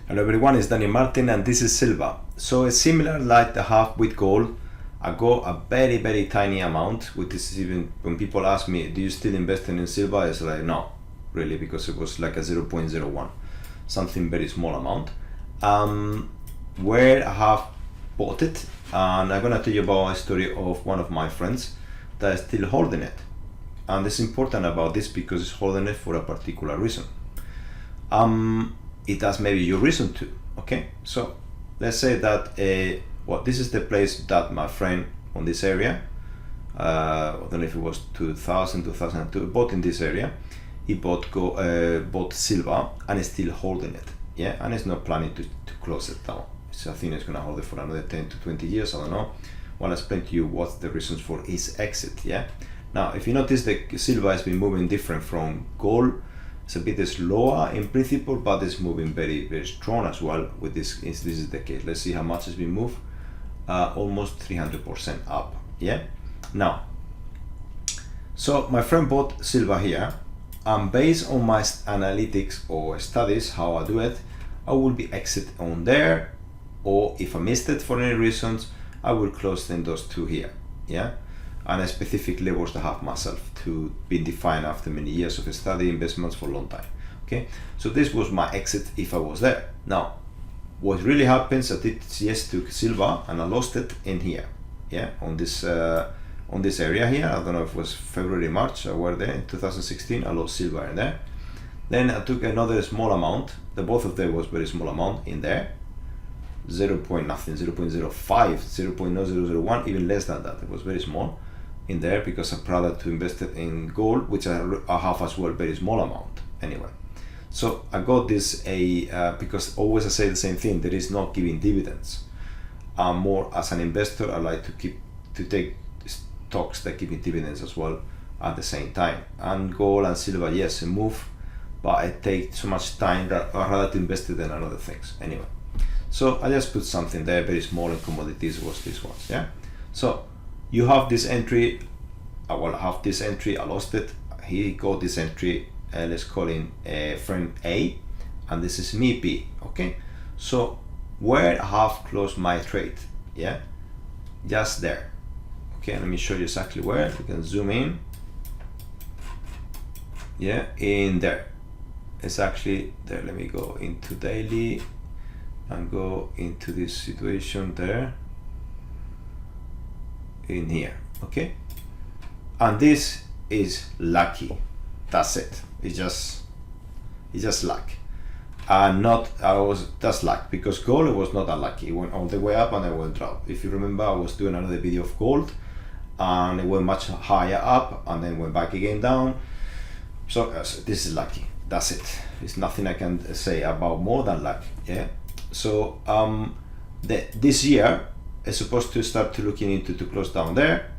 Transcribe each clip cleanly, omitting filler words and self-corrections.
Hello everyone, it's Daniel Martin and this is silver. So it's similar like the half with gold. I got a very tiny amount, which is even when people ask me, do you still invest in silver? It's like, no, really, because it was like a 0.01, something very small amount. Where I have bought it, and I'm gonna tell you about a story of one of my friends that is still holding it. And it's important about this because it's holding it for a particular reason. It has maybe your reason too. Okay, so let's say that this is the place that my friend on this area, I don't know if it was 2002, bought in this area. He bought silver and is still holding it. Yeah, and it's not planning to close it down. So I think it's gonna hold it for another 10 to 20 years. I don't know. Well, I'll explain to you what's the reasons for his exit. Yeah. Now, if you notice, the silver has been moving different from gold. It's a bit slower in principle, but it's moving very strong as well. With this is the case. Let's see how much has been moved. Almost 300% up. Yeah. Now, so my friend bought silver here, and based on my analytics or studies, how I do it, I will be exit on there, or if I missed it for any reasons, I will close in those two here. Yeah. And specific levels that I have myself to be defined after many years of study investments for a long time. Okay, so this was my exit if I was there. Now, what really happens, I did yes to silver and I lost it in here. Yeah, on this area here. I don't know if it was February, March. I were there in 2016. I lost silver in there. Then I took another small amount. The both of them was very small amount in there. 0.05, 0.0001, even less than that. It was very small in there because I'm proud to invest it in gold, which I have as well, very small amount. Anyway, so I got this because always I say the same thing. There is not giving dividends. More as an investor, I like to take stocks that give me dividends as well at the same time. And gold and silver, yes, it move, but it takes so much time that I rather to invest it in other things. Anyway. So I just put something there, very small, in commodities was this one, yeah? So you have this entry, I will have this entry, I lost it. He got this entry, let's call him friend A, and this is me B, okay? So where I have closed my trade, yeah? Just there. Okay, let me show you exactly where. You can zoom in. Yeah, in there. It's actually there. Let me go into daily and go into this situation there in here. Okay, and this is lucky. That's it. It's just luck, and that's luck, because gold was not unlucky. It went all the way up and it went drop. If you remember, I was doing another video of gold and it went much higher up and then went back again down. So this is lucky. That's it. It's nothing I can say about more than luck. Yeah. So this year is supposed to start to looking into to close down there,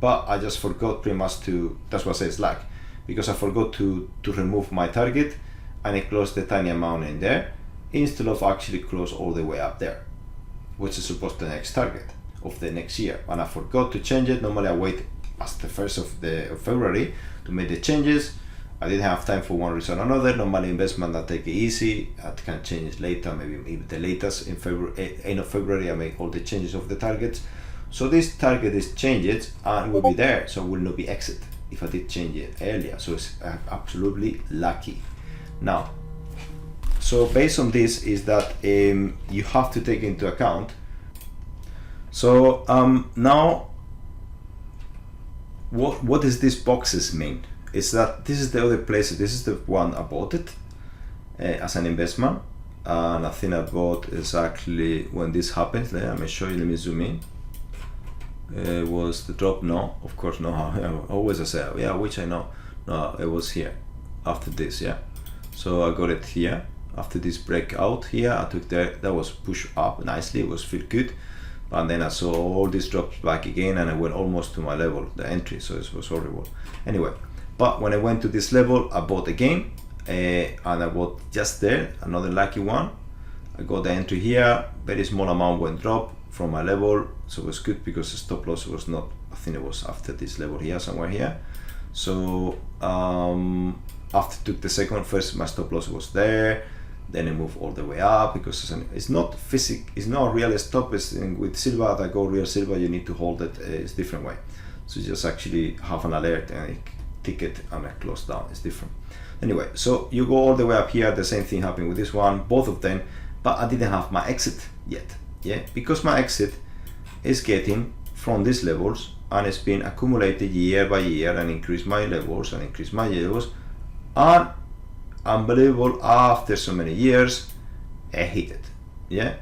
but I just forgot pretty much to, that's what I say it's luck, because I forgot to remove my target and I closed the tiny amount in there instead of actually close all the way up there, which is supposed to the next target of the next year, and I forgot to change it. Normally I wait past the 1st of February to make the changes. I didn't have time for one reason or another. Normally investment, I take it easy. I can change it later, maybe the latest in February, end of February, I make all the changes of the targets. So this target is changed and will be there, so will not be exit if I did change it earlier. So it's absolutely lucky. Now, so based on this is that you have to take into account. So now, what does these boxes mean? Is that this is the other place, this is the one I bought it as an investment, and I think I bought exactly when this happened. Let me show you, let me zoom in. Was the drop? No, of course no. Always I say, yeah, which I know. No, it was here after this, yeah. So I got it here after this breakout here. I took that was pushed up nicely, it was feel good, and then I saw all these drops back again and I went almost to my level, the entry, so it was horrible. Anyway, but when I went to this level, I bought again, and I bought just there, another lucky one. I got the entry here, very small amount went drop from my level, so it was good because the stop loss was not, I think it was after this level here, somewhere here. So after took the second, first my stop loss was there, then I move all the way up, because it's not it's not real stop. It's with silver that go real silver, you need to hold it. It's different way. So you just actually have an alert and a ticket and a close down. It's different. Anyway, so you go all the way up here. The same thing happened with this one, both of them, but I didn't have my exit yet. Yeah, because my exit is getting from these levels, and it's been accumulated year by year, and increase my levels and increase my levels, and unbelievable, after so many years I hit it. Yeah,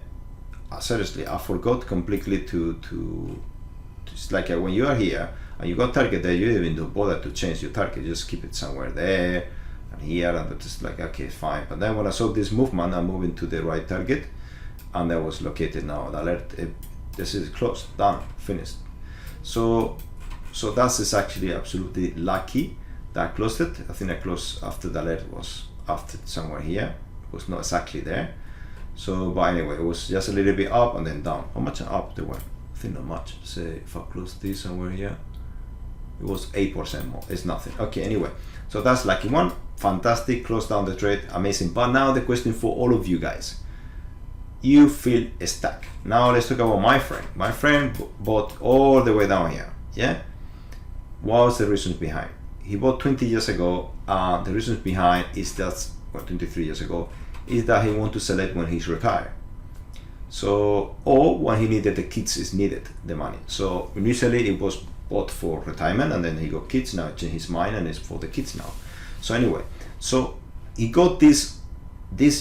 seriously, I forgot completely to it's like when you are here and you got target there, you even don't bother to change your target, you just keep it somewhere there and here, and it's just like, okay, fine. But then when I saw this movement, I'm moving to the right target, and that was located now, the alert, this is closed, done, finished. So that is actually absolutely lucky that I closed it. I think I closed after the alert was after somewhere here. It was not exactly there. So, but anyway, it was just a little bit up and then down. How much up there were? I think not much. Say if I close this somewhere here, it was 8% more. It's nothing. Okay, anyway, so that's lucky one. Fantastic, close down the trade, amazing. But now the question for all of you guys, you feel stuck. Now let's talk about my friend. My friend bought all the way down here. Yeah, what was the reasons behind? He bought 20 years ago. The reasons behind is that, well, 23 years ago, is that he want to sell it when he's retired. So, or when he needed the kids, is needed the money. So initially it was bought for retirement, and then he got kids. Now changed his mind and it's for the kids now. So anyway, so he got this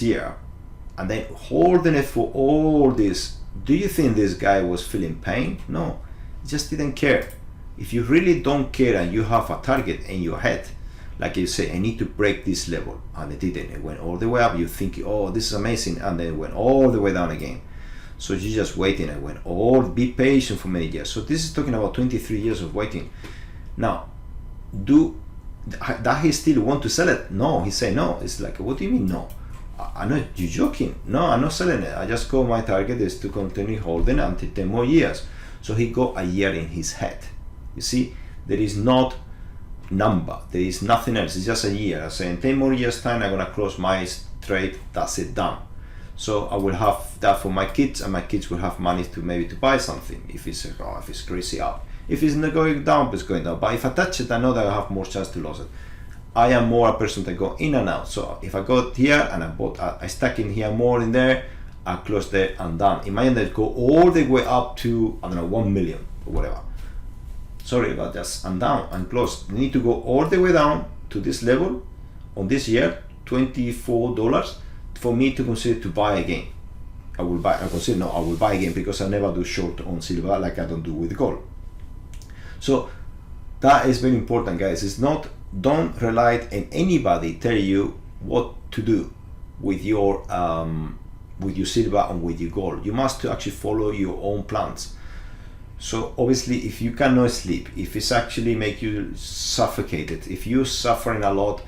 year, and then holding it for all this. Do you think this guy was feeling pain? No, he just didn't care. If you really don't care and you have a target in your head, like you say, I need to break this level, and it didn't. It went all the way up. You think, oh, this is amazing, and then it went all the way down again. So you just waiting and went all, be patient for many years. So this is talking about 23 years of waiting. Now, that he still want to sell it? No, he say no. It's like, what do you mean no? I'm not, you joking? No, I'm not selling it. I just got my target is to continue holding until 10 more years. So he got a year in his head. You see, there is not number, there is nothing else. It's just a year. I say in 10 more years time I'm gonna close my trade. That's it, done. So I will have that for my kids, and my kids will have money to maybe to buy something if it's crazy up. If it's not going down, it's going down. But if I touch it, I know that I have more chance to lose it. I am more a person that go in and out. So if I got here and I stuck in here more in there, I close there and done. Imagine that go all the way up to, I don't know, 1 million or whatever. Sorry, but just I'm down and close. You need to go all the way down to this level on this year, $24, for me to consider to buy again. I will buy again, because I never do short on silver like I don't do with gold. So that is very important, guys. It's not, don't rely on anybody tell you what to do with your silver and with your gold. You must actually follow your own plans. So obviously, if you cannot sleep, if it's actually make you suffocated, if you're suffering a lot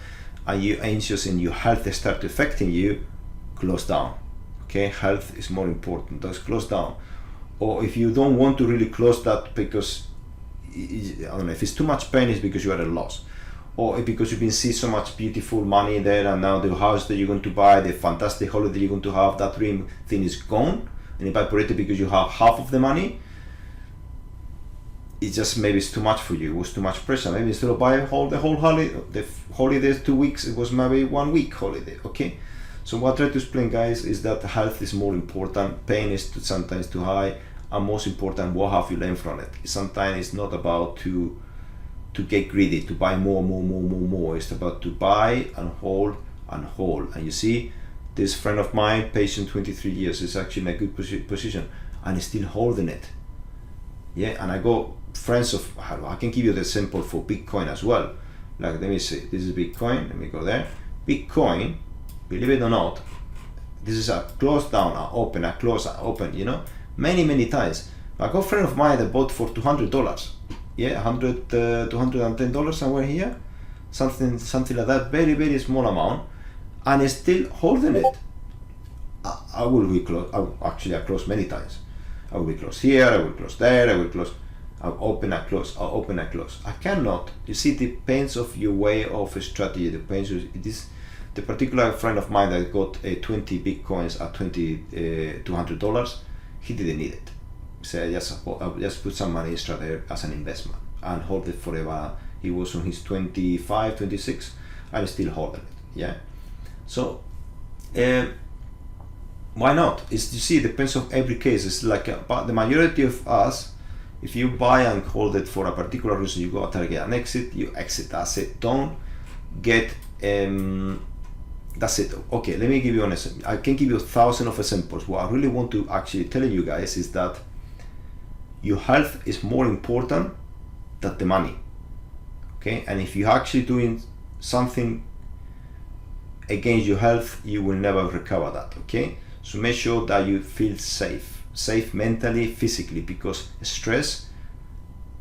and you're anxious and your health start affecting you, close down. Okay, health is more important. Just close down. Or if you don't want to really close that because I don't know, if it's too much pain, it's because you are at a loss, or because you've been seeing so much beautiful money there, and now the house that you're going to buy, the fantastic holiday you're going to have, that dream thing is gone and evaporated because you have half of the money. It just maybe it's too much for you. It was too much pressure. Maybe instead of buying the whole holiday, the holidays 2 weeks, it was maybe 1 week holiday. Okay. So what I try to explain, guys, is that health is more important. Pain is sometimes too high, and most important, what have you learned from it? Sometimes it's not about to get greedy, to buy more. It's about to buy and hold. And you see, this friend of mine, patient 23 years, is actually in a good position and is still holding it. Yeah, and I go friends of, I can give you the sample for Bitcoin as well. Like, let me see, this is Bitcoin, let me go there. Bitcoin, believe it or not, this is a close down, a open, a close, a open, you know, many times. I got a friend of mine that bought for $200. Yeah, $210 somewhere here, something like that, very small amount, and is still holding it. I will be close. I close many times. I will be close here, I will close there, I will close, I'll open, I close, I'll open, I close. I cannot. You see, it depends of your way of strategy, it depends. the particular friend of mine that got 20 bitcoins at $2,200, he didn't need it. He said, I'll just put some money extra there as an investment and hold it forever. He was on his 25, 26, and still holding it. Yeah. So why not? It's, you see, it depends on every case. It's like, but the majority of us, if you buy and hold it for a particular reason, you go out and get an exit, you exit. That's it. Don't get that's it. Okay, let me give you an example. I can give you 1,000 of examples. What I really want to actually tell you guys is that your health is more important than the money. Okay, and if you're actually doing something against your health, you will never recover that. Okay, so make sure that you feel safe mentally, physically, because stress,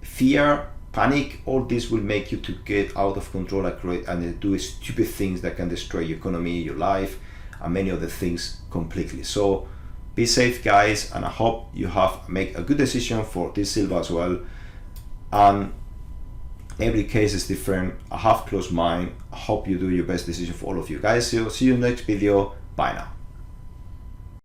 fear, panic, all this will make you to get out of control and do stupid things that can destroy your economy, your life, and many other things completely. So be safe, guys, and I hope you have make a good decision for this silver as well. And every case is different. I have closed mine. I hope you do your best decision for all of you guys. So see you next video. Bye now.